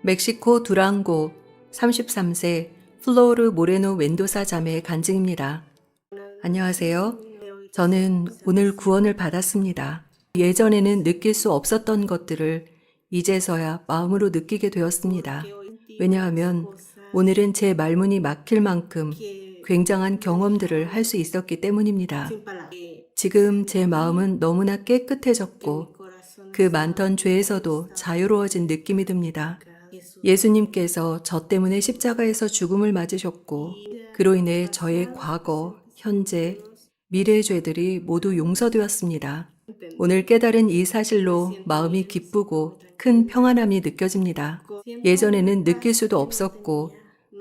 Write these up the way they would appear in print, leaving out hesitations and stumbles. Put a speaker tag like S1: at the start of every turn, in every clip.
S1: 멕시코 두랑고 33세 플로르 모레노 멘도사 자매의 간증입니다. 안녕하세요. 저는 오늘 구원을 받았습니다. 예전에는 느낄 수 없었던 것들을 이제서야 마음으로 느끼게 되었습니다. 왜냐하면 오늘은 제 말문이 막힐 만큼 굉장한 경험들을 할 수 있었기 때문입니다. 지금 제 마음은 너무나 깨끗해졌고 그 많던 죄에서도 자유로워진 느낌이 듭니다. 예수님께서 저 때문에 십자가에서 죽음을 맞으셨고 그로 인해 저의 과거, 현재, 미래의 죄들이 모두 용서되었습니다. 오늘 깨달은 이 사실로 마음이 기쁘고 큰 평안함이 느껴집니다. 예전에는 느낄 수도 없었고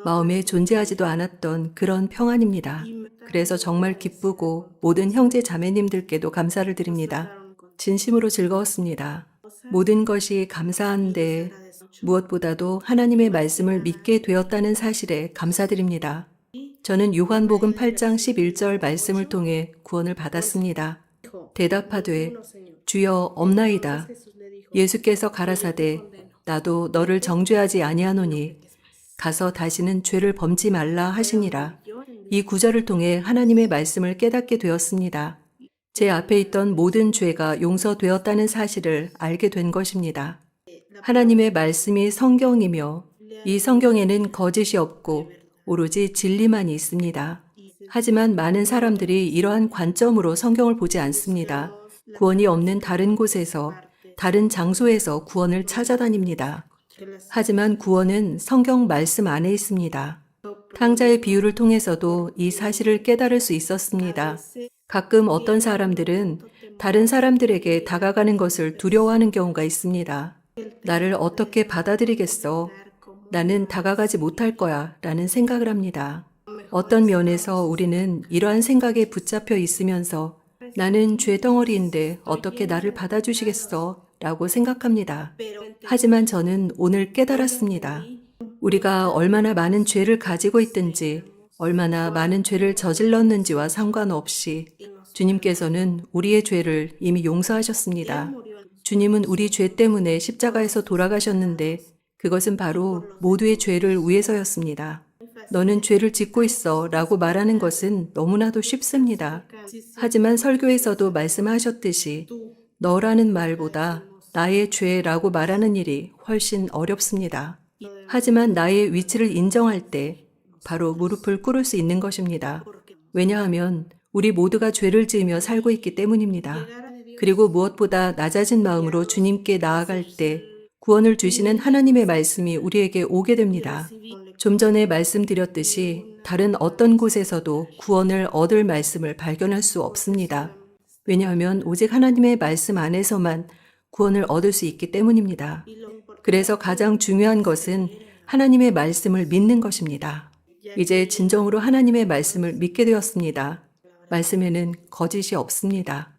S1: 마음에 존재하지도 않았던 그런 평안입니다. 그래서 정말 기쁘고 모든 형제 자매님들께도 감사를 드립니다. 진심으로 즐거웠습니다. 모든 것이 감사한데 무엇보다도 하나님의 말씀을 믿게 되었다는 사실에 감사드립니다. 저는 요한복음 8장 11절 말씀을 통해 구원을 받았습니다. 대답하되 주여 없나이다. 예수께서 가라사대 나도 너를 정죄하지 아니하노니 가서 다시는 죄를 범지 말라 하시니라. 이 구절을 통해 하나님의 말씀을 깨닫게 되었습니다. 제 앞에 있던 모든 죄가 용서되었다는 사실을 알게 된 것입니다. 하나님의 말씀이 성경이며 이 성경에는 거짓이 없고 오로지 진리만이 있습니다. 하지만 많은 사람들이 이러한 관점으로 성경을 보지 않습니다. 구원이 없는 다른 곳에서, 다른 장소에서 구원을 찾아다닙니다. 하지만 구원은 성경 말씀 안에 있습니다. 탕자의 비유를 통해서도 이 사실을 깨달을 수 있었습니다. 가끔 어떤 사람들은 다른 사람들에게 다가가는 것을 두려워하는 경우가 있습니다. 나를 어떻게 받아들이겠어? 나는 다가가지 못할 거야 라는 생각을 합니다. 어떤 면에서 우리는 이러한 생각에 붙잡혀 있으면서 나는 죄덩어리인데 어떻게 나를 받아주시겠어? 라고 생각합니다. 하지만 저는 오늘 깨달았습니다. 우리가 얼마나 많은 죄를 가지고 있든지 얼마나 많은 죄를 저질렀는지와 상관없이 주님께서는 우리의 죄를 이미 용서하셨습니다. 주님은 우리 죄 때문에 십자가에서 돌아가셨는데 그것은 바로 모두의 죄를 위해서였습니다. 너는 죄를 짓고 있어 라고 말하는 것은 너무나도 쉽습니다. 하지만 설교에서도 말씀하셨듯이 너라는 말보다 나의 죄라고 말하는 일이 훨씬 어렵습니다. 하지만 나의 위치를 인정할 때 바로 무릎을 꿇을 수 있는 것입니다. 왜냐하면 우리 모두가 죄를 지으며 살고 있기 때문입니다. 그리고 무엇보다 낮아진 마음으로 주님께 나아갈 때 구원을 주시는 하나님의 말씀이 우리에게 오게 됩니다. 좀 전에 말씀드렸듯이 다른 어떤 곳에서도 구원을 얻을 말씀을 발견할 수 없습니다. 왜냐하면 오직 하나님의 말씀 안에서만 구원을 얻을 수 있기 때문입니다. 그래서 가장 중요한 것은 하나님의 말씀을 믿는 것입니다. 이제 진정으로 하나님의 말씀을 믿게 되었습니다. 말씀에는 거짓이 없습니다.